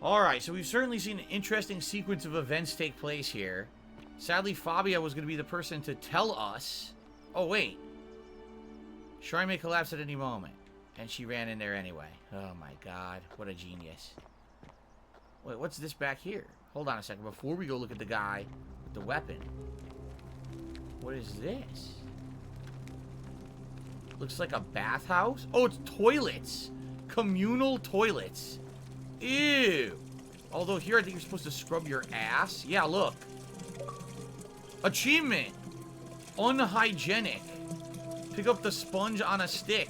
Alright, so we've certainly seen an interesting sequence of events take place here. Sadly, Fabia was going to be the person to tell us. Oh, wait. Shrine may collapse at any moment. And she ran in there anyway. Oh my god, what a genius. Wait, what's this back here? Hold on a second, before we go look at the guy with the weapon. What is this? Looks like a bathhouse? Oh, it's toilets! Communal toilets. Ew! Although here I think you're supposed to scrub your ass. Yeah, look. Achievement! Unhygienic. Pick up the sponge on a stick.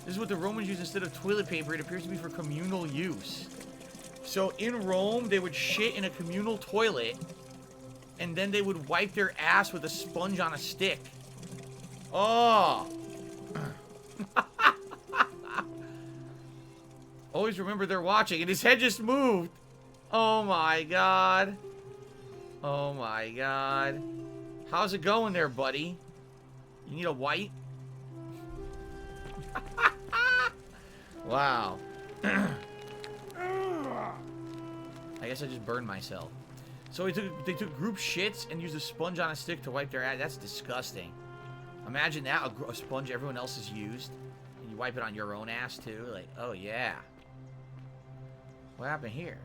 This is what the Romans used instead of toilet paper. It appears to be for communal use. So in Rome, they would shit in a communal toilet, and then they would wipe their ass with a sponge on a stick. Oh! Always remember they're watching, and his head just moved. Oh my god. Oh my god. How's it going there, buddy? You need a white? Wow. I guess I just burned myself. So they took group shits and used a sponge on a stick to wipe their ass. That's disgusting. Imagine that, a sponge everyone else has used. And you wipe it on your own ass too. Like, oh yeah. What happened here?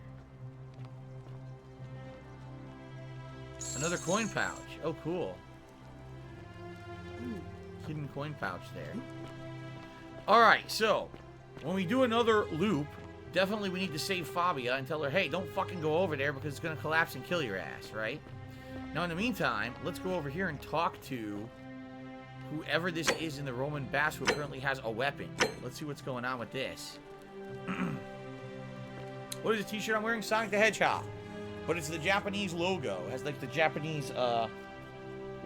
Another coin pouch. Oh, cool. Hidden coin pouch there. Alright, so when we do another loop, definitely we need to save Fabia and tell her, hey, don't fucking go over there because it's going to collapse and kill your ass, right? Now, in the meantime, let's go over here and talk to whoever this is in the Roman baths who currently has a weapon. Let's see what's going on with this. What is the t-shirt I'm wearing? Sonic the Hedgehog. But it's the Japanese logo. It has like the Japanese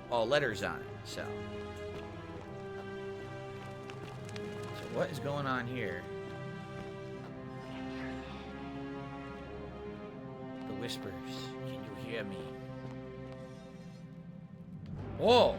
letters on it. So what is going on here? The whispers. Can you hear me? Whoa!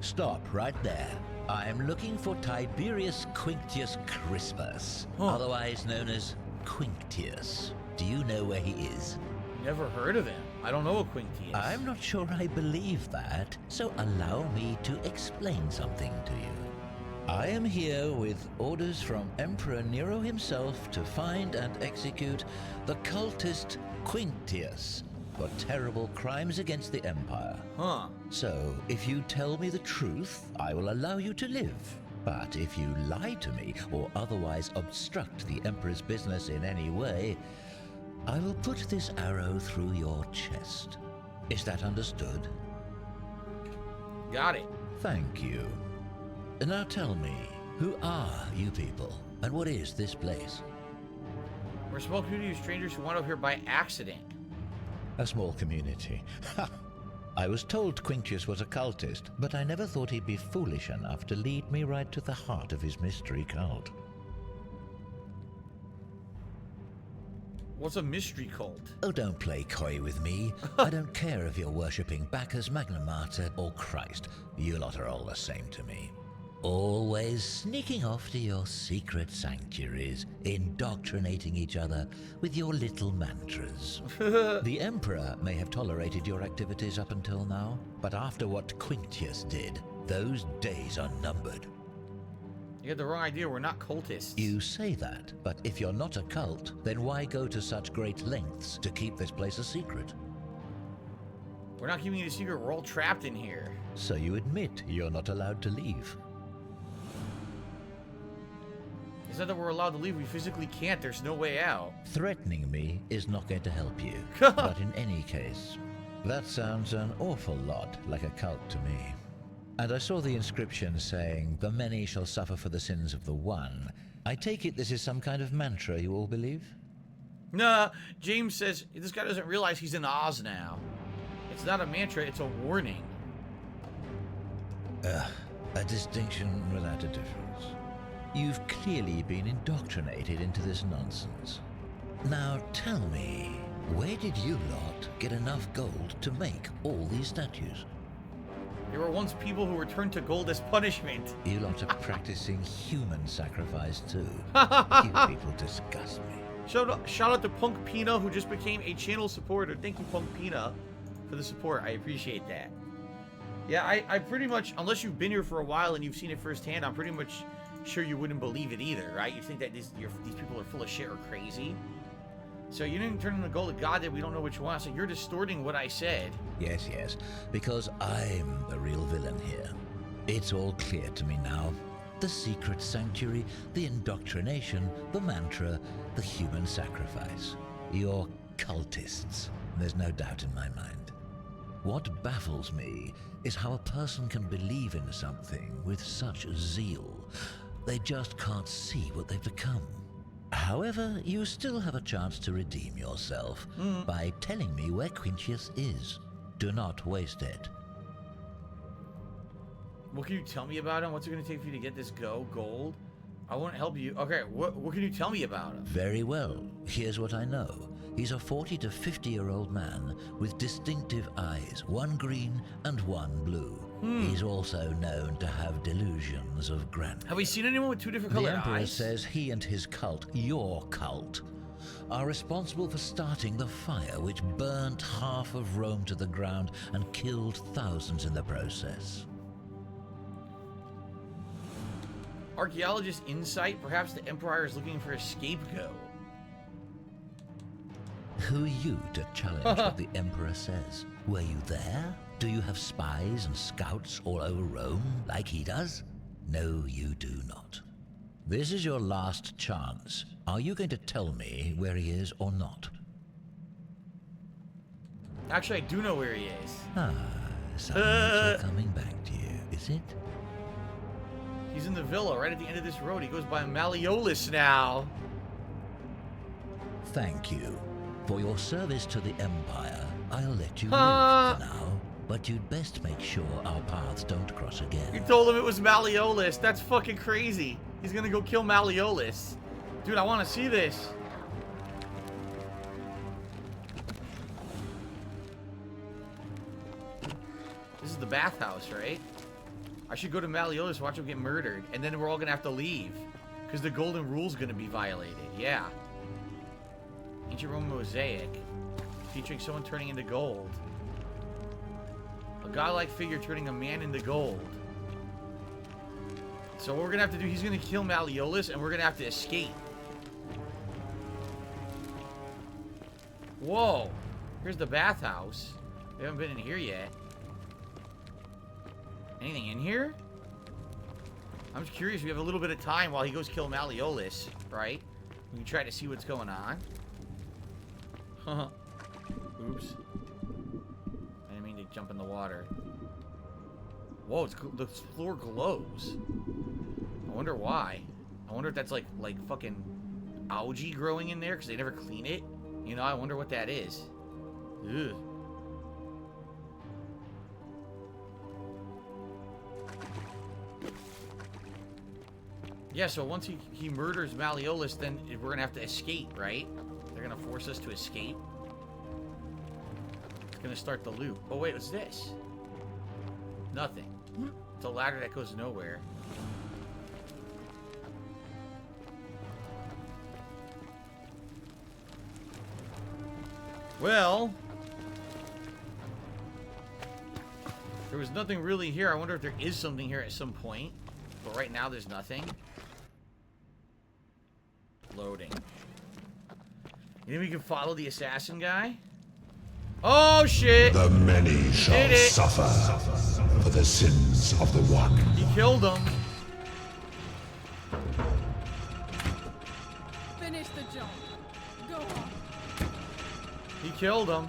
Stop right there. I'm looking for Tiberius Quinctius Crispus, otherwise known as Quinctius. Do you know where he is? Never heard of him. I don't know what Quinctius. I'm not sure I believe that, so allow me to explain something to you. I am here with orders from Emperor Nero himself to find and execute the cultist Quinctius for terrible crimes against the Empire. Huh. So, if you tell me the truth, I will allow you to live. But if you lie to me or otherwise obstruct the Emperor's business in any way, I will put this arrow through your chest. Is that understood? Got it. Thank you. Now tell me, who are you people, and what is this place? We're a small community of strangers who wound up here by accident. A small community. Ha! I was told Quinctius was a cultist, but I never thought he'd be foolish enough to lead me right to the heart of his mystery cult. What's a mystery cult? Oh, don't play coy with me. I don't care if you're worshipping Bacchus, Magna Mater, or Christ. You lot are all the same to me. Always sneaking off to your secret sanctuaries, indoctrinating each other with your little mantras. The Emperor may have tolerated your activities up until now, but after what Quinctius did, those days are numbered. You had the wrong idea. We're not cultists. You say that, but if you're not a cult, then why go to such great lengths to keep this place a secret? We're not keeping it a secret. We're all trapped in here. So you admit you're not allowed to leave. It's not that we're allowed to leave. We physically can't. There's no way out. Threatening me is not going to help you. But in any case, that sounds an awful lot like a cult to me. And I saw the inscription saying, "The many shall suffer for the sins of the one." I take it this is some kind of mantra you all believe? Nah, James says this guy doesn't realize he's in Oz now. It's not a mantra, it's a warning. A distinction without a difference. You've clearly been indoctrinated into this nonsense. Now tell me, where did you lot get enough gold to make all these statues? There were once people who returned to gold as punishment. You lot are practicing human sacrifice too. You people disgust me. Shout out to Punk Pina, who just became a channel supporter. Thank you, Punk Pina, for the support. I appreciate that. Yeah, I pretty much, unless you've been here for a while and you've seen it firsthand, I'm pretty much sure you wouldn't believe it either, right? You think that these people are full of shit or crazy. So you didn't turn into gold. God, that we don't know which one. So you're distorting what I said. Yes, yes, because I'm the real villain here. It's all clear to me now. The secret sanctuary, the indoctrination, the mantra, the human sacrifice. You're cultists. There's no doubt in my mind. What baffles me is how a person can believe in something with such zeal. They just can't see what they've become. However, you still have a chance to redeem yourself by telling me where Quintius is. Do not waste it. What can you tell me about him? What's it going to take for you to get this gold? I won't help you. Okay, what can you tell me about him? Very well. Here's what I know. He's a 40 to 50-year-old man with distinctive eyes, one green and one blue. He's also known to have delusions of grandeur. Have we seen anyone with two different colored eyes? The Emperor says he and his cult, your cult, are responsible for starting the fire which burnt half of Rome to the ground and killed thousands in the process. Archaeologist insight. Perhaps the Emperor is looking for a scapegoat. Who are you to challenge what the Emperor says? Were you there? Do you have spies and scouts all over Rome like he does? No, you do not. This is your last chance. Are you going to tell me where he is or not? Actually, I do know where he is. Something's all coming back to you, is it? He's in the villa right at the end of this road. He goes by Malleolus now. Thank you. For your service to the Empire, I'll let you live for now. But you'd best make sure our paths don't cross again. You told him it was Malleolus. That's fucking crazy. He's gonna go kill Malleolus. Dude, I want to see this. This is the bathhouse, right? I should go to Malleolus, watch him get murdered, and then we're all gonna have to leave. Because the golden rule's gonna be violated. Yeah. Ancient Roman mosaic. Featuring someone turning into gold. A godlike figure turning a man into gold. So what we're gonna have to do, he's gonna kill Malleolus, and we're gonna have to escape. Whoa. Here's the bathhouse. We haven't been in here yet. Anything in here? I'm just curious. We have a little bit of time while he goes kill Malleolus, right? We can try to see what's going on. Oops. I didn't mean to jump in the water. Whoa, the floor glows. I wonder why. I wonder if that's like fucking algae growing in there because they never clean it. You know, I wonder what that is. Ugh. Yeah, so once he murders Malleolus, then we're gonna have to escape, right? They're gonna force us to escape. It's gonna start the loop. Oh wait, what's this? Nothing. It's a ladder that goes nowhere. Well, there was nothing really here. I wonder if there is something here at some point. But right now, there's nothing. Loading. You think we can follow the assassin guy? Oh, shit! The many shall suffer for the sins of the one. He killed him. Finish the job. Go on. He killed him.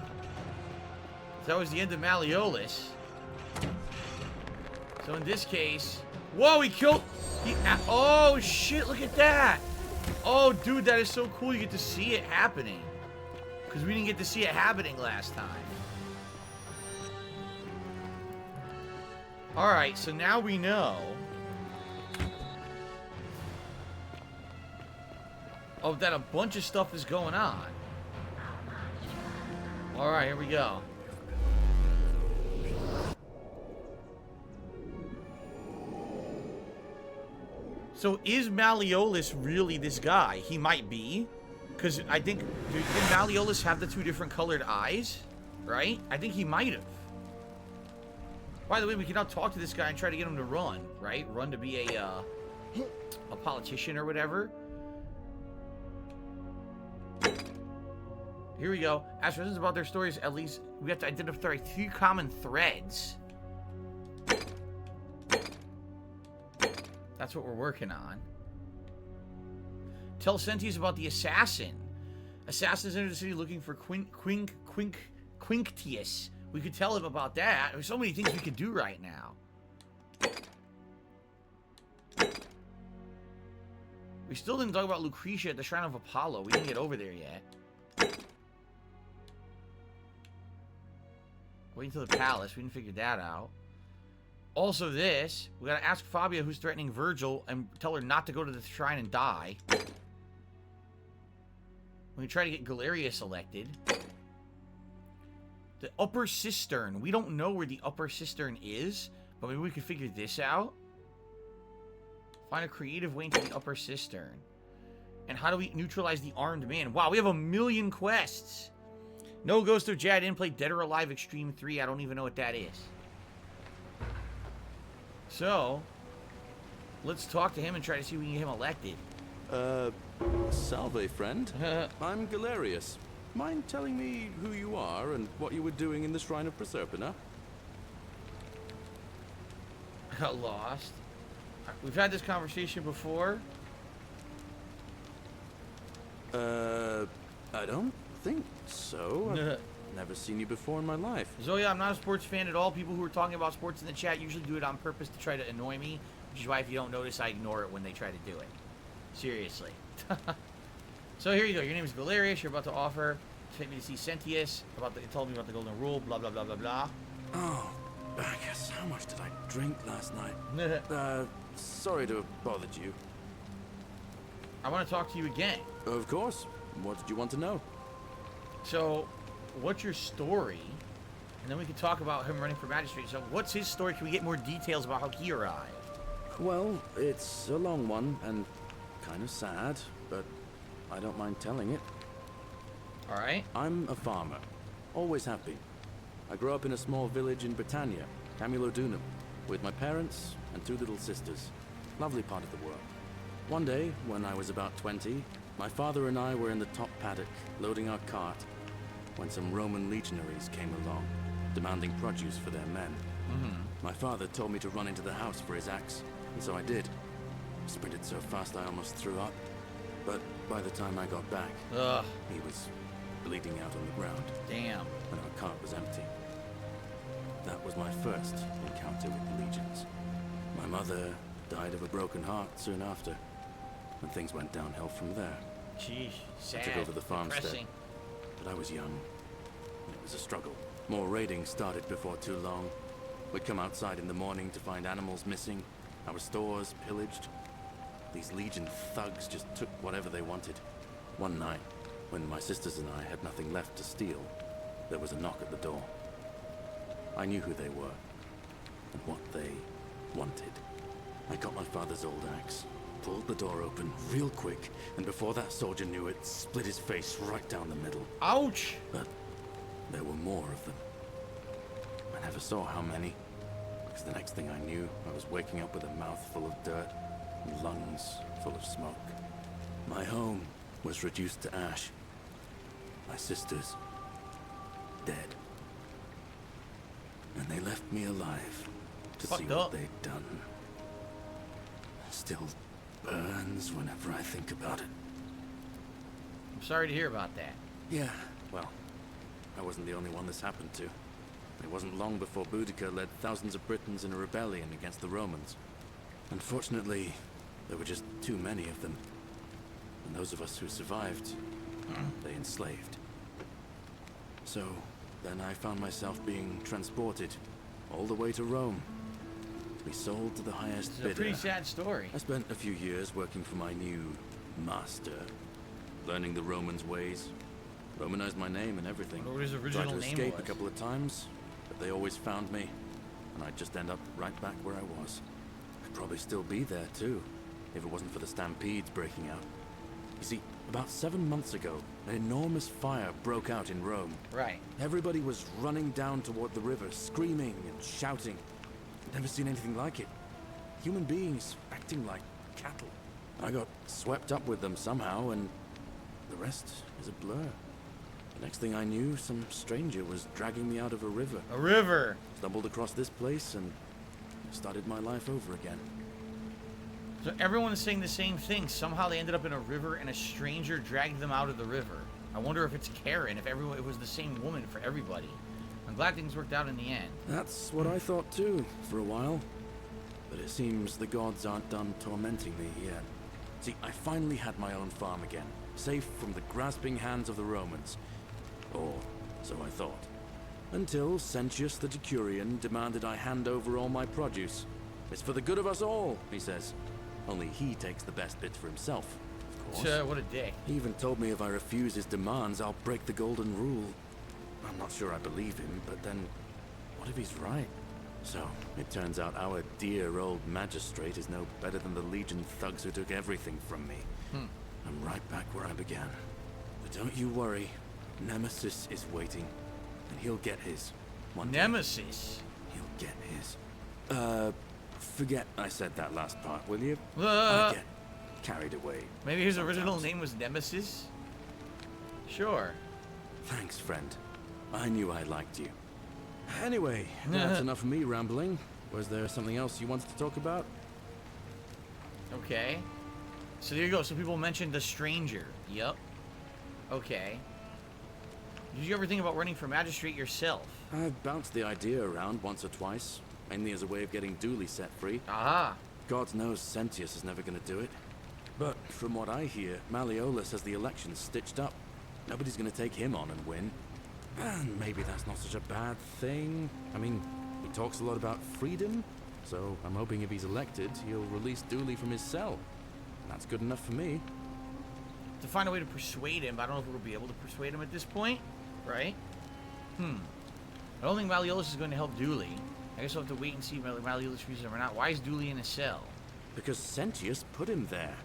That was the end of Malleolus. So in this case... Whoa, he killed... Oh, shit, look at that. Oh, dude, that is so cool. You get to see it happening. Because we didn't get to see it happening last time. Alright, so now we know... that a bunch of stuff is going on. Alright, here we go. So is Malleolus really this guy? He might be. Because I think... Did Malleolus have the 2 different colored eyes? Right? I think he might have. By the way, we can now talk to this guy and try to get him to run, right? Run to be a politician or whatever. Here we go. Ask questions about their stories. At least we have to identify 3 common threads. That's what we're working on. Tell Sentius about the assassin. Assassins entered the city looking for Quinctius. We could tell him about that. There's so many things we could do right now. We still didn't talk about Lucretia at the Shrine of Apollo. We didn't get over there yet. Waiting till the palace. We didn't figure that out. Also this. We gotta ask Fabia who's threatening Virgil and tell her not to go to the shrine and die. We can try to get Galerius elected. The upper cistern. We don't know where the upper cistern is, but maybe we could figure this out. Find a creative way into the upper cistern. And how do we neutralize the armed man? Wow, we have 1,000,000 quests. No Ghost of Jad didn't play Dead or Alive Extreme 3. I don't even know what that is. So, let's talk to him and try to see if we can get him elected. Salve, friend. I'm Galerius. Mind telling me who you are and what you were doing in the Shrine of Proserpina? I got lost. We've had this conversation before. I don't think so. I've never seen you before in my life. Zoya, I'm not a sports fan at all. People who are talking about sports in the chat usually do it on purpose to try to annoy me, which is why if you don't notice, I ignore it when they try to do it. Seriously. So here you go. Your name is Galerius. You're about to offer to take me to see Sentius. Told me about the golden rule. Blah blah blah blah blah. Oh, Bacchus, how much did I drink last night? Sorry to have bothered you. I want to talk to you again. Of course. What did you want to know? So, what's your story? And then we can talk about him running for magistrate. So, what's his story? Can we get more details about how he arrived? Well, it's a long one and kind of sad, but I don't mind telling it. All right. I'm a farmer. Always have been. I grew up in a small village in Britannia, Camulodunum, with my parents and 2 little sisters. Lovely part of the world. One day, when I was about 20, my father and I were in the top paddock, loading our cart, when some Roman legionaries came along, demanding produce for their men. My father told me to run into the house for his axe, and so I did. Sprinted so fast I almost threw up, but by the time I got back, he was bleeding out on the ground. Damn. And our cart was empty. That was my first encounter with the legions. My mother died of a broken heart soon after, and things went downhill from there. Jeez, sad. I took over the farmstead, Depressing. but I was young. And it was a struggle. More raiding started before too long. We'd come outside in the morning to find animals missing, our stores pillaged. These Legion thugs just took whatever they wanted. One night, when my sisters and I had nothing left to steal, there was a knock at the door. I knew who they were, and what they wanted. I got my father's old axe, pulled the door open real quick, and before that soldier knew it, split his face right down the middle. Ouch! But there were more of them. I never saw how many, because the next thing I knew, I was waking up with a mouth full of dirt and lungs full of smoke. My home was reduced to ash. My sisters, dead. And they left me alive to see what they'd done. It still burns whenever I think about it. I'm sorry to hear about that. Yeah, well, I wasn't the only one this happened to. It wasn't long before Boudica led thousands of Britons in a rebellion against the Romans. Unfortunately, there were just too many of them. And those of us who survived, they enslaved. So, then I found myself being transported all the way to Rome, to be sold to the highest bidder. It's a pretty sad story. I spent a few years working for my new master, learning the Romans' ways, Romanized my name and everything. What his original Tried to name escape was. a couple of times, but they always found me, and I'd just end up right back where I was. I'd probably still be there too, if it wasn't for the stampedes breaking out. You see, about 7 months ago, an enormous fire broke out in Rome. Right. Everybody was running down toward the river, screaming and shouting. I'd never seen anything like it. Human beings acting like cattle. I got swept up with them somehow, and the rest is a blur. The next thing I knew, some stranger was dragging me out of a river. A river! Stumbled across this place and started my life over again. So everyone is saying the same thing. Somehow they ended up in a river and a stranger dragged them out of the river. I wonder if it's Karen, if everyone, it was the same woman for everybody. I'm glad things worked out in the end. That's what I thought too, for a while. But it seems the gods aren't done tormenting me yet. See, I finally had my own farm again, safe from the grasping hands of the Romans. Or so I thought. Until Sentius the Decurion demanded I hand over all my produce. It's for the good of us all, he says. Only he takes the best bits for himself, of course. What a dick. He even told me if I refuse his demands, I'll break the golden rule. I'm not sure I believe him, but then, what if he's right? So, it turns out our dear old magistrate is no better than the Legion thugs who took everything from me. I'm right back where I began. But don't you worry, Nemesis is waiting, and he'll get his. One day. Nemesis? He'll get his. Forget I said that last part, will you? Uh. I get carried away. Maybe his original name was Nemesis? Sure. Thanks, friend. I knew I liked you. Anyway, that's enough of me rambling. Was there something else you wanted to talk about? Okay. So there you go. Some people mentioned the stranger. Yep. Okay. Did you ever think about running for magistrate yourself? I've bounced the idea around once or twice, mainly as a way of getting Dooley set free. Aha. God knows Sentius is never going to do it. But from what I hear, Malleolus has the election stitched up. Nobody's going to take him on and win. And maybe that's not such a bad thing. I mean, he talks a lot about freedom, so I'm hoping if he's elected, he'll release Dooley from his cell. That's good enough for me. To find a way to persuade him. I don't know if we'll be able to persuade him at this point. Right? I don't think Malleolus is going to help Dooley. I guess we'll have to wait and see if Malleolus reaches him or not. Why is Dooley in a cell? Because Sentius put him there.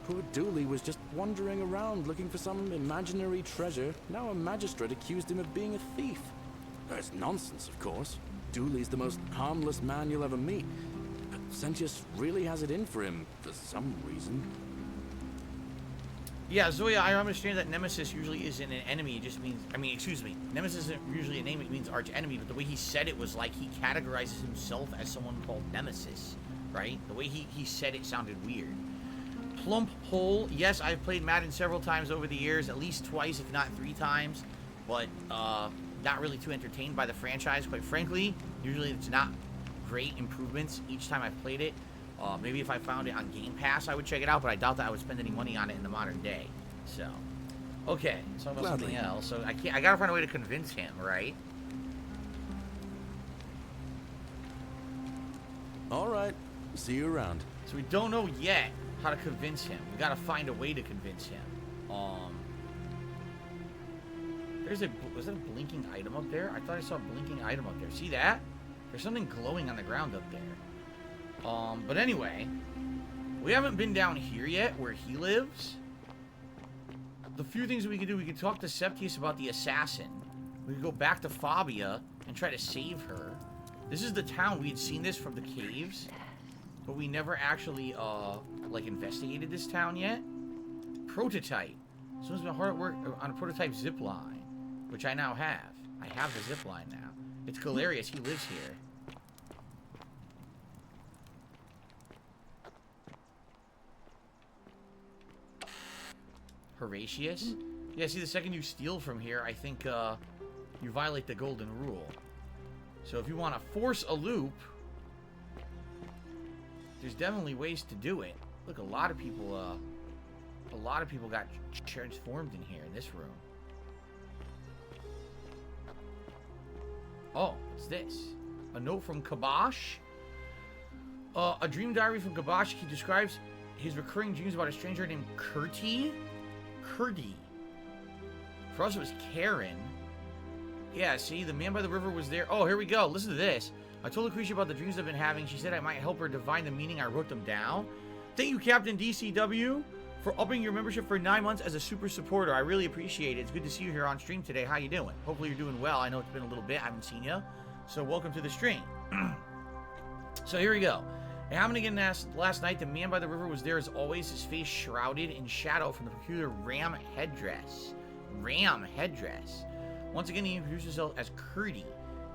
Poor Dooley was just wandering around looking for some imaginary treasure. Now a magistrate accused him of being a thief. That's nonsense, of course. Dooley's the most harmless man you'll ever meet. But Sentius really has it in for him, for some reason. Yeah, Zoya, I understand that Nemesis usually isn't an enemy. It just means, Nemesis isn't usually a name. It means arch enemy. But the way he said it was like he categorizes himself as someone called Nemesis, right? The way he said it sounded weird. Plump Hole. Yes, I've played Madden several times over the years, at least twice, if not 3 times. But not really too entertained by the franchise, quite frankly. Usually it's not great improvements each time I've played it. Maybe if I found it on Game Pass, I would check it out, but I doubt that I would spend any money on it in the modern day. So, okay, let's talk about something else. So I gotta find a way to convince him, right? All right, see you around. So we don't know yet how to convince him. We gotta find a way to convince him. Was that a blinking item up there? I thought I saw a blinking item up there. See that? There's something glowing on the ground up there. But anyway, we haven't been down here yet, where he lives. The few things that we can do, we can talk to Septius about the assassin. We can go back to Fabia and try to save her. This is the town. We had seen this from the caves, but we never actually, like, investigated this town yet. Prototype. Someone's been hard at work on a prototype zipline, which I now have. I have the zipline now. It's Galerius. He lives here. Horatius? Yeah, see, the second you steal from here, I think, you violate the golden rule. So if you want to force a loop, there's definitely ways to do it. Look, a lot of people got transformed in here, in this room. Oh, what's this? A note from Kabosh? A dream diary from Kabosh. He describes his recurring dreams about a stranger named Kurti. For us, it was Karen. Yeah, see, the man by the river was there. Oh, here we go. Listen to this. I told Lucretia about the dreams I've been having. She said I might help her divine the meaning. I wrote them down. Thank you, Captain DCW, for upping your membership for 9 months as a super supporter. I really appreciate it. It's good to see you here on stream today. How you doing? Hopefully you're doing well. I know it's been a little bit. I haven't seen you. So welcome to the stream. So here we go. It happened again last night. The man by the river was there as always, his face shrouded in shadow from the peculiar ram headdress. Ram headdress. Once again, he introduced himself as Curdy.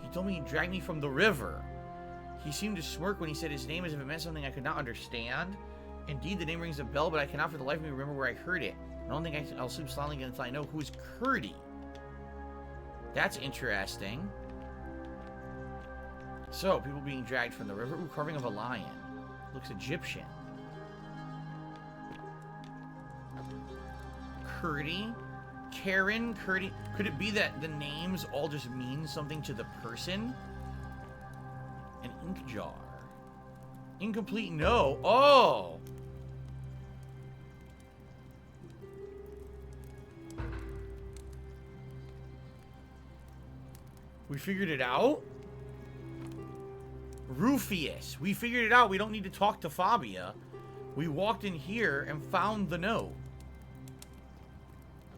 He told me he dragged me from the river. He seemed to smirk when he said his name as if it meant something I could not understand. Indeed, the name rings a bell, but I cannot for the life of me remember where I heard it. I don't think I'll sleep soundly until I know who is Curdy. That's interesting. So, people being dragged from the river. Ooh, carving of a lion. Looks Egyptian. Curdy. Karen. Curdy. Could it be that the names all just mean something to the person? An ink jar. Incomplete, no. Oh! We figured it out? Rufius. We figured it out. We don't need to talk to Fabia. We walked in here and found the note.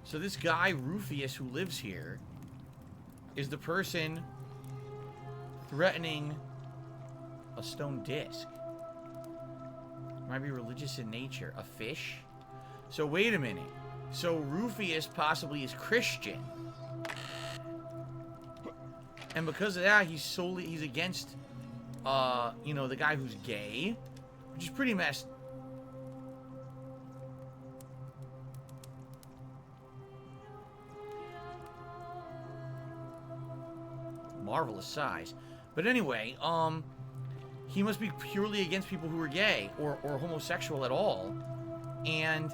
So this guy, Rufius, who lives here, is the person threatening a stone disc. Might be religious in nature. A fish? So wait a minute. So Rufius possibly is Christian. And because of that, he's against you know, the guy who's gay, which is pretty messed. Marvelous size. But anyway, he must be purely against people who are gay or homosexual at all. And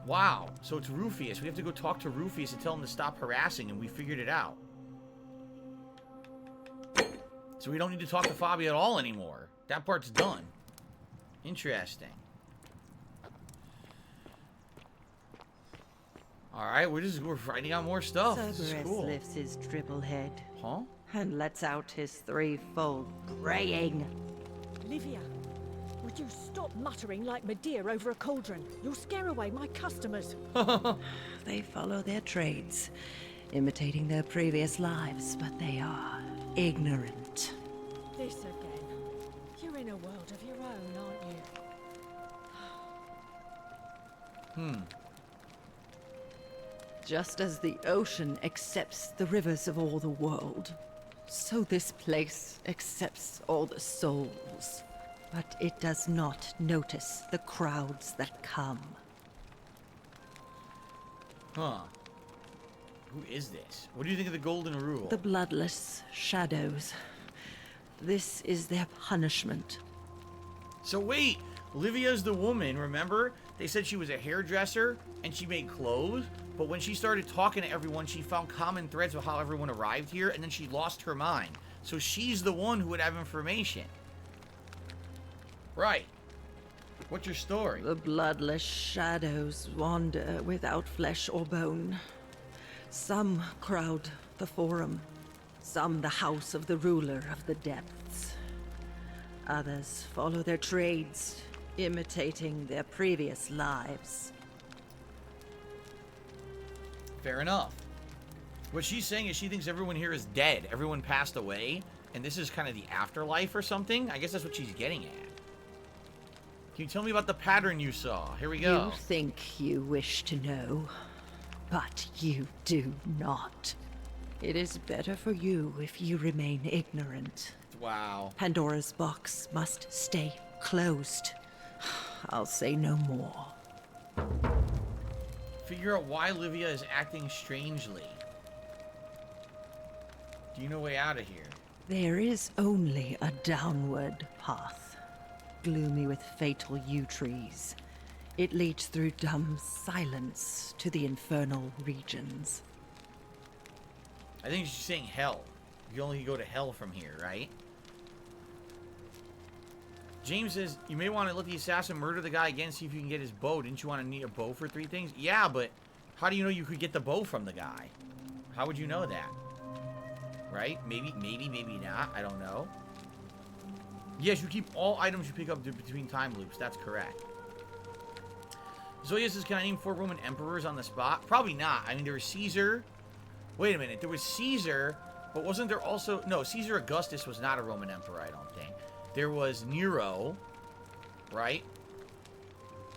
wow, so it's Rufius. We have to go talk to Rufius and tell him to stop harassing him. We figured it out. So we don't need to talk to Fabia at all anymore. That part's done. Interesting. Alright, we're finding out more stuff. This is Cerberus cool. lifts his triple head. Huh? And lets out his threefold braying. Olivia, would you stop muttering like Medea over a cauldron? You'll scare away my customers. They follow their trades, imitating their previous lives, but they are ignorant. This again. You're in a world of your own, aren't you? Just as the ocean accepts the rivers of all the world, so this place accepts all the souls. But it does not notice the crowds that come. Huh. Who is this? What do you think of the Golden Rule? The bloodless shadows. This is their punishment. So wait, Olivia's the woman, remember? They said she was a hairdresser and she made clothes, but when she started talking to everyone, she found common threads of how everyone arrived here, and then she lost her mind. So she's the one who would have information. Right. What's your story? The bloodless shadows wander without flesh or bone. Some crowd the forum, some the house of the ruler of the depths. Others follow their trades, imitating their previous lives. Fair enough. What she's saying is she thinks everyone here is dead. Everyone passed away, and this is kind of the afterlife or something. I guess that's what she's getting at. Can you tell me about the pattern you saw? Here we go. You think you wish to know, but you do not. It is better for you if you remain ignorant. Wow. Pandora's box must stay closed. I'll say no more. Figure out why Olivia is acting strangely. Do you know a way out of here? There is only a downward path, gloomy with fatal yew trees. It leads through dumb silence to the infernal regions. I think she's saying hell. You only go to hell from here, right? James says, you may want to let the assassin murder the guy again, see if you can get his bow. Didn't you want to need a bow for 3 things? Yeah, but how do you know you could get the bow from the guy? How would you know that? Right? Maybe not. I don't know. Yes, you keep all items you pick up between time loops. That's correct. Zoya says, can I name 4 Roman emperors on the spot? Probably not. I mean, there was Caesar. Wait a minute. There was Caesar, but wasn't there also... No, Caesar Augustus was not a Roman emperor, I don't think. There was Nero, right?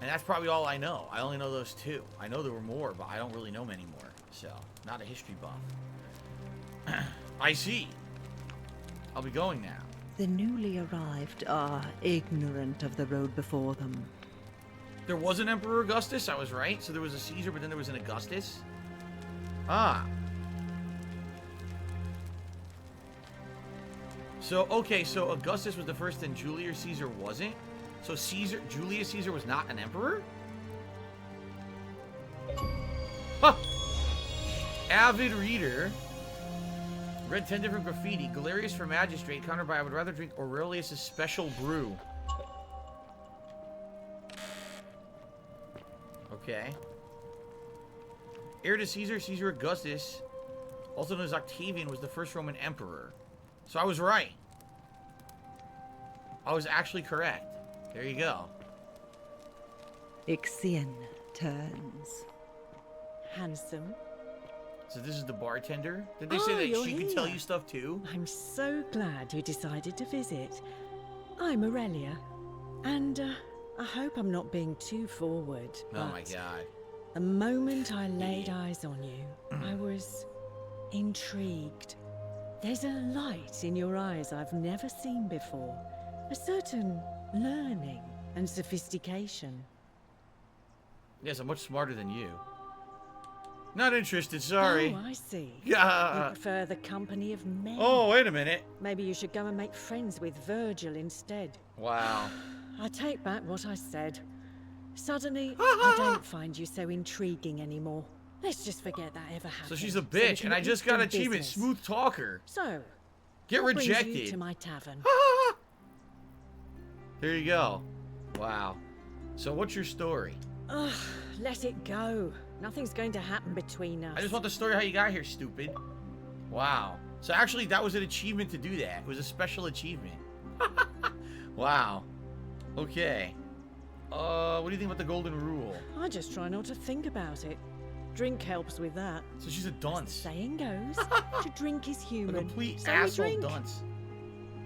And that's probably all I know. I only know those 2. I know there were more, but I don't really know many more. So, not a history buff. I see. I'll be going now. The newly arrived are ignorant of the road before them. There was an Emperor Augustus, I was right. So there was a Caesar, but then there was an Augustus. Ah. So, okay, so Augustus was the first and Julius Caesar wasn't? So Julius Caesar was not an emperor? Huh. Avid reader. Read 10 different graffiti. Galerius for magistrate, countered by I would rather drink Aurelius' special brew. Okay. Heir to Caesar, Caesar Augustus, also known as Octavian, was the first Roman emperor. So I was right. I was actually correct. There you go. Ixion turns. Handsome. So this is the bartender? Did they say that she could tell you stuff too? I'm so glad you decided to visit. I'm Aurelia, and I hope I'm not being too forward. Oh my god. The moment I laid eyes on you, I was intrigued. There's a light in your eyes I've never seen before. A certain learning and sophistication. Yes, I'm much smarter than you. Not interested, sorry. Oh, I see. Yeah. You prefer the company of men. Oh, wait a minute. Maybe you should go and make friends with Virgil instead. Wow. I take back what I said. Suddenly, I don't find you so intriguing anymore. Let's just forget that ever happened. So she's a bitch, and I just got achievement, smooth talker. So, get what rejected. brings you to my tavern? There you go. Wow. So what's your story? Ugh, let it go. Nothing's going to happen between us. I just want the story how you got here, stupid. Wow. So actually, that was an achievement to do that. It was a special achievement. Wow. Okay. What do you think about the golden rule? I just try not to think about it. Drink helps with that. So she's a As the dunce. saying goes, to drink is A human. complete So we asshole drink. dunce.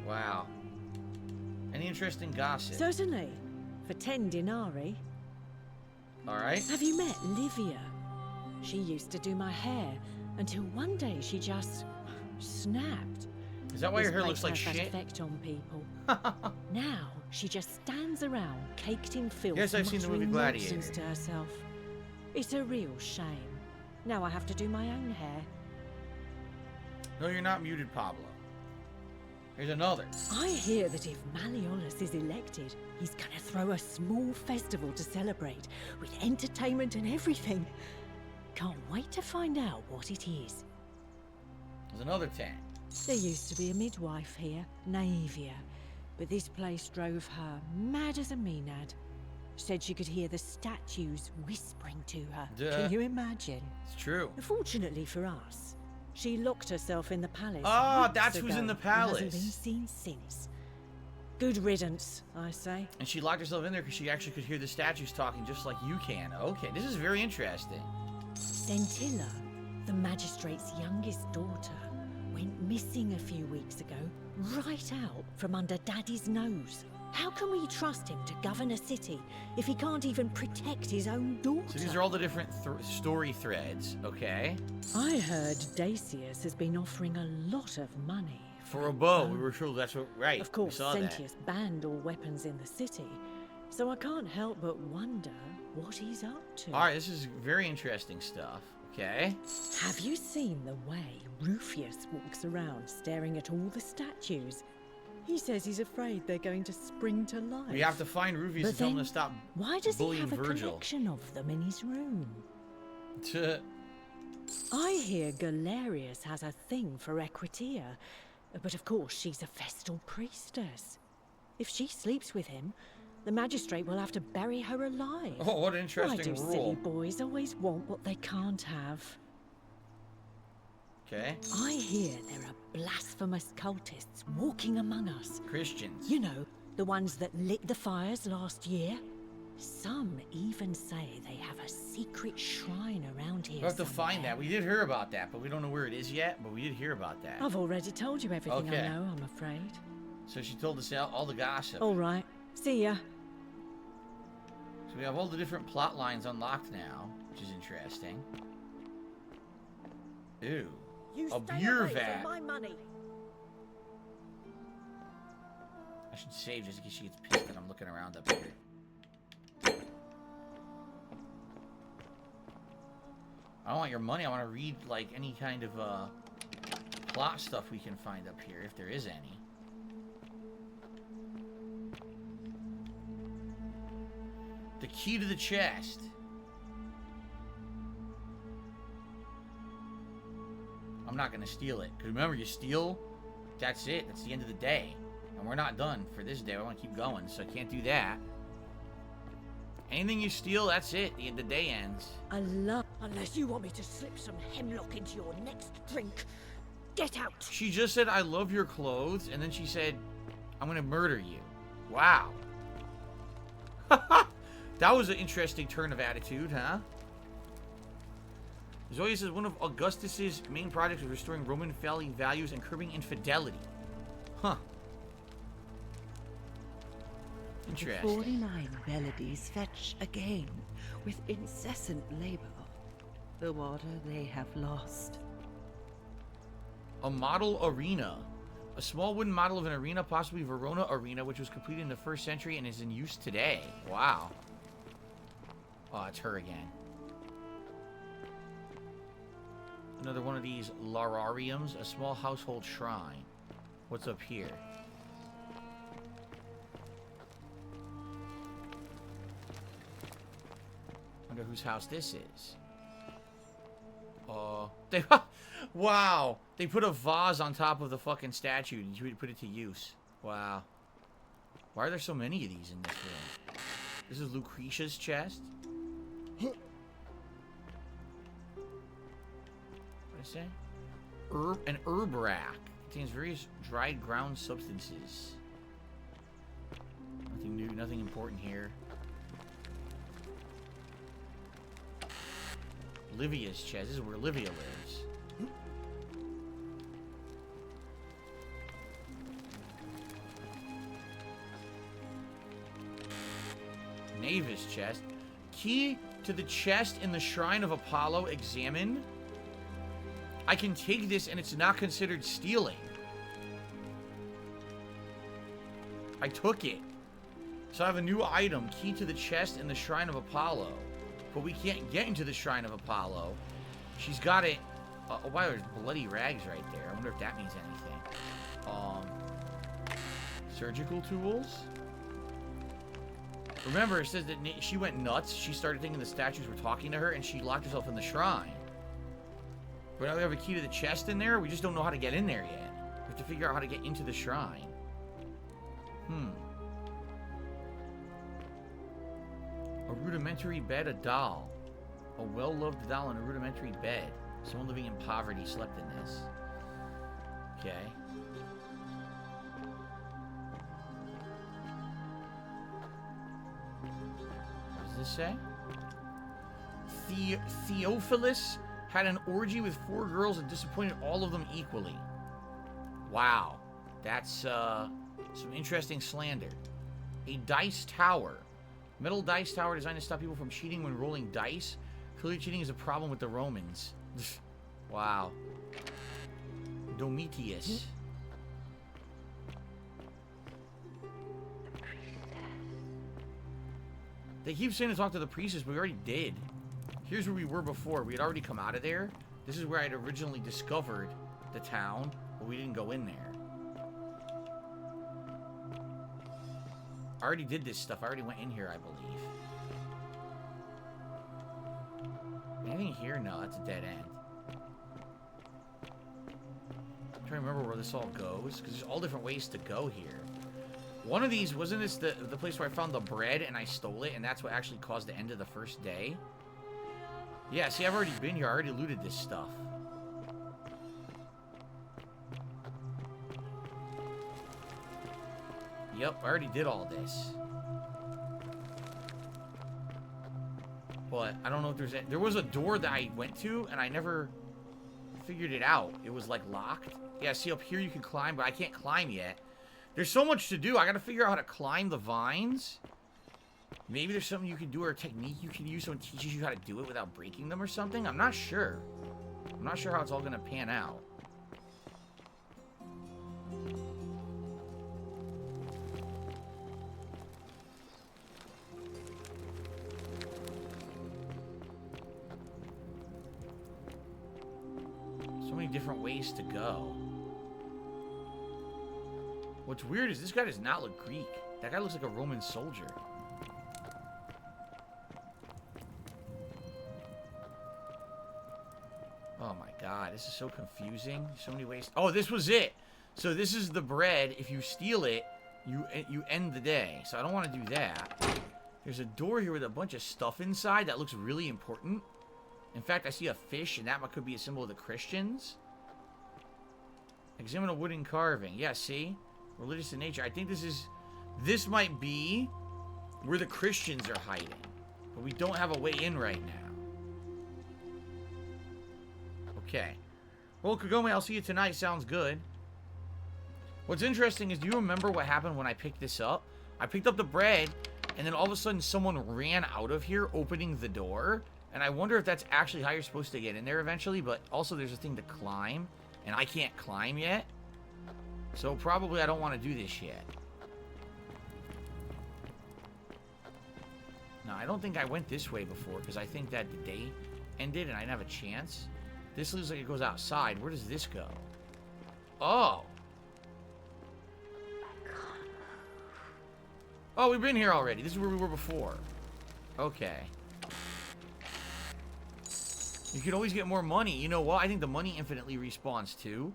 Wow. Any interesting gossip? Certainly. For 10 denarii. Alright. Have you met Olivia? She used to do my hair until one day she just snapped. Is that why your This hair looks place like has that shit? effect on people. Now she just stands around, caked in filth, Yes, I've seen the movie muttering Gladiator. nonsense to herself. It's a real shame. Now I have to do my own hair. No, you're not muted, Pablo. Here's another. I hear that if Malleolus is elected, he's gonna throw a small festival to celebrate, with entertainment and everything. Can't wait to find out what it is. There's another 10. There used to be a midwife here, Naevia, but this place drove her mad as a Maenad. Said she could hear the statues whispering to her. Duh. Can you imagine? It's true. Fortunately for us, she locked herself in the palace. Ah, weeks that's who's ago in the and hasn't been palace. seen since. Good riddance, I say. And she locked herself in there because she actually could hear the statues talking just like you can. Okay, this is very interesting. Scintilla, the magistrate's youngest daughter, went missing a few weeks ago, right out from under Daddy's nose. How can we trust him to govern a city if he can't even protect his own daughter? So these are all the different story threads, okay? I heard Dacius has been offering a lot of money. For a bow, we were sure that's what, right. Of course, we saw that. Sentius banned all weapons in the city, so I can't help but wonder what he's up to. Alright, this is very interesting stuff, okay? Have you seen the way Rufius walks around staring at all the statues? He says he's afraid they're going to spring to life. We have to find Rufius But and tell him then, to stop why does he bullying have a Virgil. collection of them in his room? Tuh. I hear Galerius has a thing for Equitia, but of course she's a Vestal priestess. If she sleeps with him, the magistrate will have to bury her alive. Oh, what an Why interesting do silly rule. boys always want what they can't have? Okay. I hear there are blasphemous cultists walking among us. Christians. You know, the ones that lit the fires last year. Some even say they have a secret shrine around here. We'll have to find somewhere. that. We did hear about that, but we don't know where it is yet, but we did hear about that. I've already told you everything Okay. I know, I'm afraid. So she told us all the gossip. All right. See ya. So we have all the different plot lines unlocked now, which is interesting. Ew. You A stay beer away vat. from my money. I should save just in case she gets pissed that I'm looking around up here. I don't want your money. I want to read, like, any kind of, plot stuff we can find up here, if there is any. The key to the chest. I'm not gonna steal it. Because remember, you steal, that's it. That's the end of the day. And we're not done for this day. I want to keep going, so I can't do that. Anything you steal, that's it. The day ends. I love. Unless you want me to slip some hemlock into your next drink. Get out. She just said, I love your clothes, and then she said, I'm gonna murder you. Wow. That was an interesting turn of attitude, huh? Zoya says one of Augustus's main projects was restoring Roman values and curbing infidelity. Huh. Interesting. 49 melodies fetch again with incessant labor the water they have lost. A model arena. A small wooden model of an arena, possibly Verona Arena, which was completed in the 1st century and is in use today. Wow. Oh, it's her again. Another one of these larariums. A small household shrine. What's up here? Wonder whose house this is. They wow. They put a vase on top of the fucking statue and you put it to use. Wow. Why are there so many of these in this room? This is Lucretia's chest. What did I say? An herb rack. Contains various dried ground substances. Nothing new, nothing important here. Olivia's chest. This is where Olivia lives. Navis chest. Key to the chest in the Shrine of Apollo examined. I can take this and it's not considered stealing. I took it. So I have a new item. Key to the chest in the Shrine of Apollo. But we can't get into the Shrine of Apollo. She's got it. Oh, wow, there's bloody rags right there. I wonder if that means anything. Surgical tools. Remember, it says that she went nuts. She started thinking the statues were talking to her, and she locked herself in the shrine. But now we have a key to the chest in there. We just don't know how to get in there yet. We have to figure out how to get into the shrine. A rudimentary bed, a doll. A well-loved doll in a rudimentary bed. Someone living in poverty slept in this. Okay. What does this say? Theophilus had an orgy with 4 girls and disappointed all of them equally. Wow. That's, some interesting slander. A dice tower. Metal dice tower designed to stop people from cheating when rolling dice. Clearly cheating is a problem with the Romans. Wow. Domitius. They keep saying to talk to the priestess, but we already did. Here's where we were before. We had already come out of there. This is where I had originally discovered the town, but we didn't go in there. I already did this stuff. I already went in here, I believe. Anything here? No, that's a dead end. I'm trying to remember where this all goes, because there's all different ways to go here. One of these, wasn't this the place where I found the bread and I stole it, and that's what actually caused the end of the first day? Yeah, see, I've already been here. I already looted this stuff. Yep, I already did all this. But I don't know if there's there was a door that I went to and I never figured it out. It was like locked. Yeah, see up here you can climb, but I can't climb yet. There's so much to do. I gotta figure out how to climb the vines. Maybe there's something you can do or a technique you can use. Someone teaches you how to do it without breaking them or something. I'm not sure. I'm not sure how it's all gonna pan out. So many different ways to go. What's weird is this guy does not look Greek. That guy looks like a Roman soldier. Oh my god, this is so confusing. So many ways. Oh, this was it. So this is the bread. If you steal it, you end the day. So I don't want to do that. There's a door here with a bunch of stuff inside that looks really important. In fact, I see a fish, and that could be a symbol of the Christians. Examine a wooden carving. Yeah, see? Religious in nature. I think this might be where the Christians are hiding. But we don't have a way in right now. Okay. Well, Kagome, I'll see you tonight. Sounds good. What's interesting is, do you remember what happened when I picked this up? I picked up the bread, and then all of a sudden someone ran out of here, opening the door. And I wonder if that's actually how you're supposed to get in there eventually. But also there's a thing to climb, and I can't climb yet. So probably I don't want to do this yet. No, I don't think I went this way before, because I think that the day ended and I didn't have a chance. This looks like it goes outside. Where does this go? Oh. Oh, we've been here already. This is where we were before. Okay. You can always get more money. You know what? I think the money infinitely respawns too.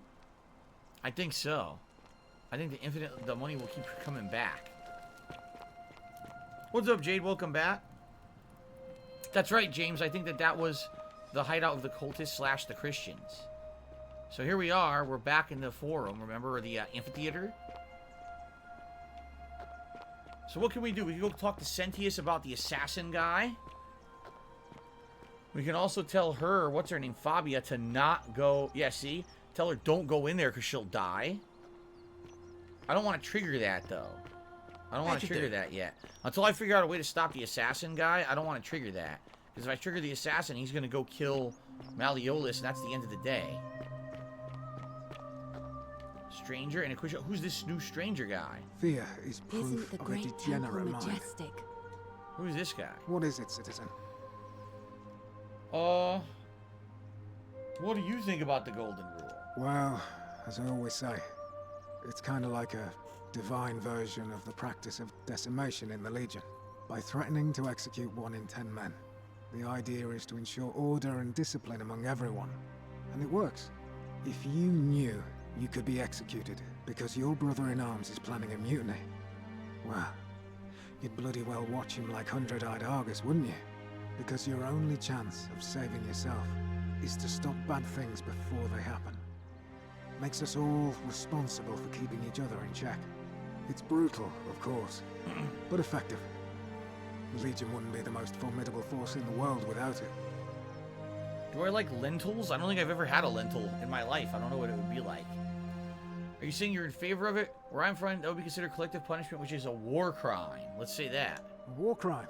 I think so. I think the money will keep coming back. What's up, Jade? Welcome back. That's right, James. I think that was the hideout of the cultists / the Christians. So here we are. We're back in the forum, remember? Or the amphitheater. So what can we do? We can go talk to Sentius about the assassin guy. We can also tell her, what's her name, Fabia, to not go... Yeah, see? Tell her don't go in there because she'll die. I don't want to trigger that, though. I don't want to trigger that yet. Until I figure out a way to stop the assassin guy, I don't want to trigger that. Because if I trigger the assassin, he's going to go kill Malleolus, and that's the end of the day. Stranger and Equisha. Who's this new stranger guy? Fear is proof of a degenerate mind. Who's this guy? What is it, citizen? What do you think about the Golden Rule? Well, as I always say, it's kind of like a divine version of the practice of decimation in the Legion. By threatening to execute 1 in 10 men, the idea is to ensure order and discipline among everyone. And it works. If you knew you could be executed because your brother-in-arms is planning a mutiny, well, you'd bloody well watch him like 100-eyed Argus, wouldn't you? Because your only chance of saving yourself is to stop bad things before they happen. Makes us all responsible for keeping each other in check. It's brutal, of course, but effective. The Legion wouldn't be the most formidable force in the world without it. Do I like lentils? I don't think I've ever had a lentil in my life. I don't know what it would be like. Are you saying you're in favor of it? Where I'm from, that would be considered collective punishment, which is a war crime. Let's say that. A war crime?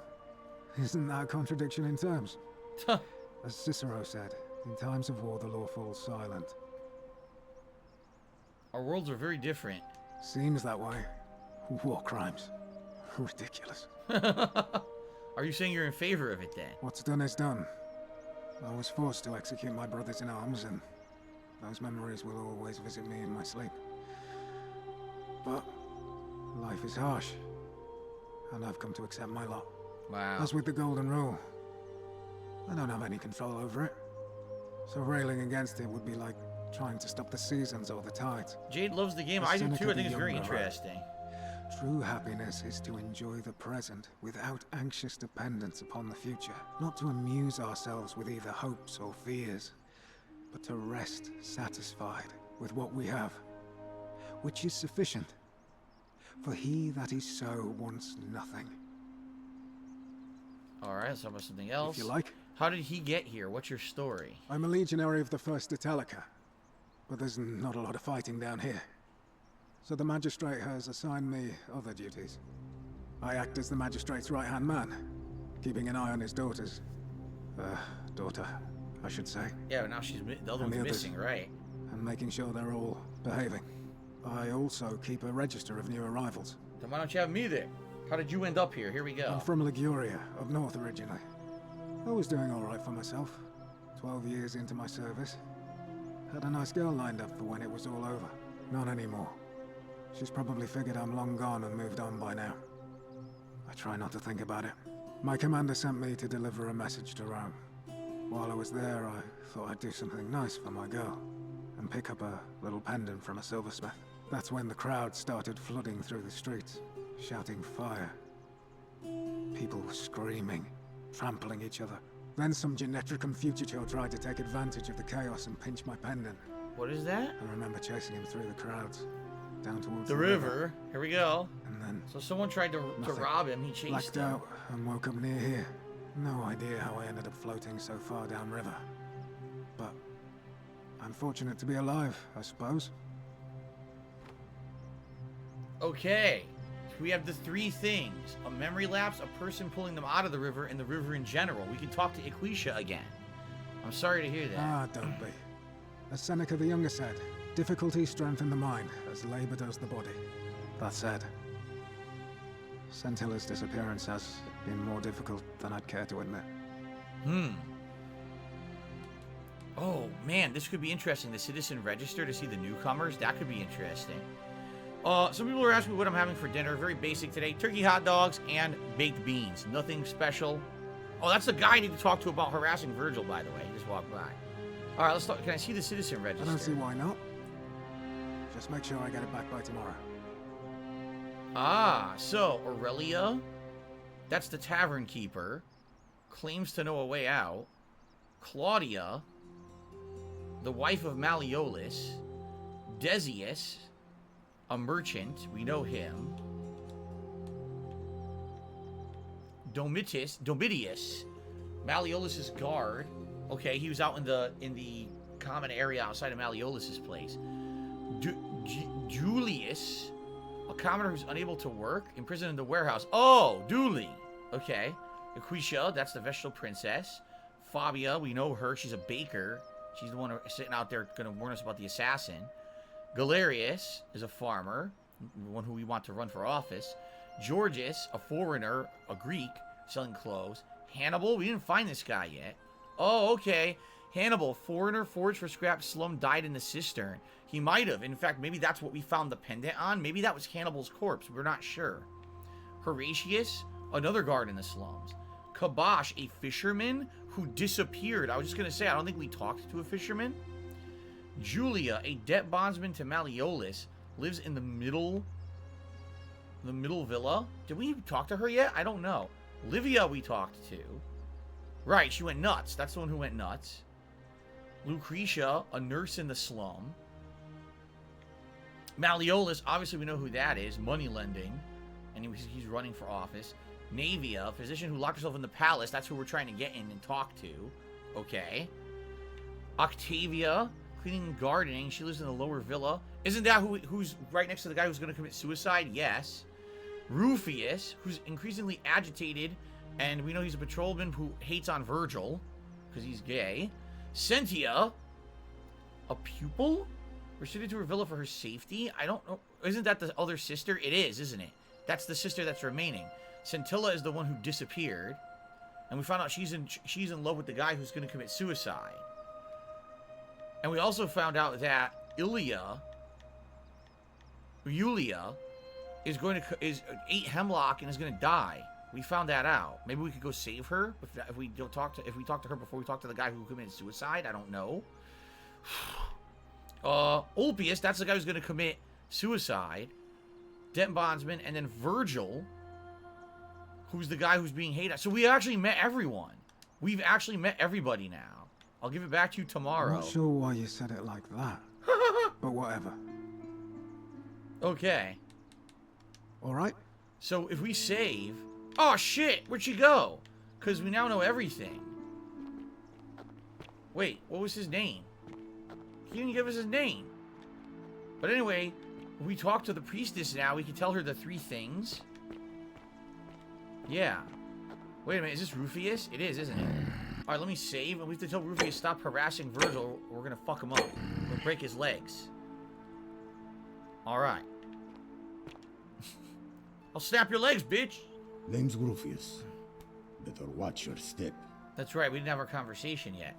Isn't that a contradiction in terms? As Cicero said, in times of war the law falls silent. Our worlds are very different. Seems that way. War crimes. Ridiculous. Are you saying you're in favor of it then? What's done is done. I was forced to execute my brothers in arms, and those memories will always visit me in my sleep. But life is harsh, and I've come to accept my lot. Wow. As with the Golden Rule, I don't have any control over it. So railing against it would be like trying to stop the seasons or the tides. Jade loves the game. I do too. I think it's very interesting. True happiness is to enjoy the present without anxious dependence upon the future. Not to amuse ourselves with either hopes or fears, but to rest satisfied with what we have, which is sufficient. For he that is so wants nothing. Alright, let's talk about something else. If you like. How did he get here? What's your story? I'm a legionary of the 1st Italica, but there's not a lot of fighting down here. So the magistrate has assigned me other duties. I act as the magistrate's right-hand man, keeping an eye on his daughters. Daughter, I should say. Yeah, but now the other one's missing, right? And making sure they're all behaving. I also keep a register of new arrivals. Then why don't you have me there? How did you end up here? Here we go. I'm from Liguria, up north originally. I was doing alright for myself. 12 years into my service. Had a nice girl lined up for when it was all over. Not anymore. She's probably figured I'm long gone and moved on by now. I try not to think about it. My commander sent me to deliver a message to Rome. While I was there, I thought I'd do something nice for my girl. And pick up a little pendant from a silversmith. That's when the crowd started flooding through the streets, shouting fire. People were screaming, trampling each other. Then some Genetricum fugitive tried to take advantage of the chaos and pinch my pendant. What is that? I remember chasing him through the crowds, down towards the river. Here we go. And then so someone tried to rob him. He chased blacked him. out and woke up near here. No idea how I ended up floating so far downriver. But I'm fortunate to be alive, I suppose. Okay. We have the 3 things. A memory lapse, a person pulling them out of the river, and the river in general. We can talk to Equisha again. I'm sorry to hear that. Ah, don't be. As Seneca the Younger said, difficulty strengthens the mind, as labor does the body. That said, Centilla's disappearance has been more difficult than I'd care to admit. Oh, man, this could be interesting. The citizen register to see the newcomers. That could be interesting. Some people are asking me what I'm having for dinner. Very basic today. Turkey hot dogs and baked beans. Nothing special. Oh, that's the guy I need to talk to about harassing Virgil, by the way. He just walked by. All right, let's talk. Can I see the citizen register? I don't see why not. Just make sure I get it back by tomorrow. Ah, so Aurelia, that's the tavern keeper, claims to know a way out. Claudia, the wife of Malleolus. Decius, a merchant, we know him. Domitius, Malleolus's guard. Okay, he was out in the common area outside of Malleolus's place. Julius, a commoner who's unable to work, imprisoned in the warehouse. Oh, Dooley. Okay. Equisha, that's the Vestal princess. Fabia, we know her. She's a baker. She's the one sitting out there going to warn us about the assassin. Galerius is a farmer, the one who we want to run for office. Georgius, a foreigner, a Greek, selling clothes. Hannibal, we didn't find this guy yet. Oh, okay. Hannibal, foreigner, forged for scrap, slum, died in the cistern. He might have. In fact, maybe that's what we found the pendant on. Maybe that was Hannibal's corpse. We're not sure. Horatius, another guard in the slums. Kabosh, a fisherman who disappeared. I was just going to say, I don't think we talked to a fisherman. Julia, a debt bondsman to Malleolus, lives in the middle villa. Did we talk to her yet? I don't know. Olivia we talked to. Right, she went nuts. That's the one who went nuts. Lucretia, a nurse in the slum. Malleolus, obviously we know who that is. Money lending. And he's running for office. Navia, a physician who locked herself in the palace. That's who we're trying to get in and talk to. Okay. Octavia, cleaning and gardening. She lives in the lower villa. Isn't that who's right next to the guy who's going to commit suicide? Yes. Rufius, who's increasingly agitated, and we know he's a patrolman who hates on Virgil because he's gay. Sentia, a pupil? Restricted to her villa for her safety? I don't know. Isn't that the other sister? It is, isn't it? That's the sister that's remaining. Scintilla is the one who disappeared. And we found out she's in love with the guy who's going to commit suicide. And we also found out that Yulia is ate hemlock and is going to die. We found that out. Maybe we could go save her if we talk to her before we talk to the guy who committed suicide. I don't know. Ulpius, that's the guy who's going to commit suicide. Debt bondsman, and then Virgil, who's the guy who's being hated. So we actually met everyone. We've actually met everybody now. I'll give it back to you tomorrow. I'm not sure why you said it like that. But whatever. Okay. All right? So if we save... Oh, shit! Where'd she go? Because we now know everything. Wait, what was his name? He didn't give us his name. But anyway, if we talk to the priestess now, we can tell her the 3 things. Yeah. Wait a minute, is this Rufius? It is, isn't it? Alright, let me save, and we have to tell Rufius stop harassing Virgil, or we're gonna fuck him up. We'll break his legs. Alright. I'll snap your legs, bitch! Name's Rufius. Better watch your step. That's right, we didn't have our conversation yet.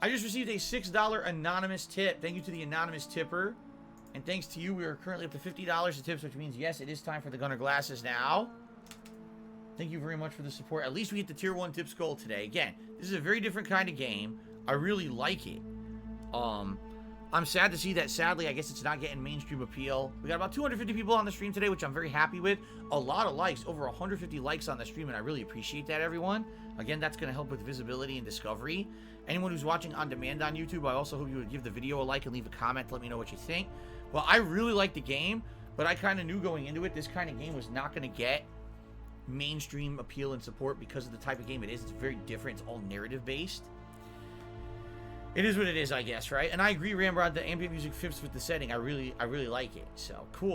I just received a $6 anonymous tip. Thank you to the anonymous tipper. And thanks to you, we are currently up to $50 in tips, which means, yes, it is time for the Gunner Glasses now. Thank you very much for the support. At least we hit the Tier 1 tips goal today. Again, this is a very different kind of game. I really like it. I'm sad to see that, sadly, I guess it's not getting mainstream appeal. We got about 250 people on the stream today, which I'm very happy with. A lot of likes, over 150 likes on the stream, and I really appreciate that, everyone. Again, that's going to help with visibility and discovery. Anyone who's watching on demand on YouTube, I also hope you would give the video a like and leave a comment to let me know what you think. Well, I really like the game, but I kind of knew going into it, this kind of game was not going to get mainstream appeal and support because of the type of game it is. It's very different. It's all narrative based. It is what it is, I guess, right? And I agree, Ramrod, the ambient music fits with the setting. I really like it. So, cool.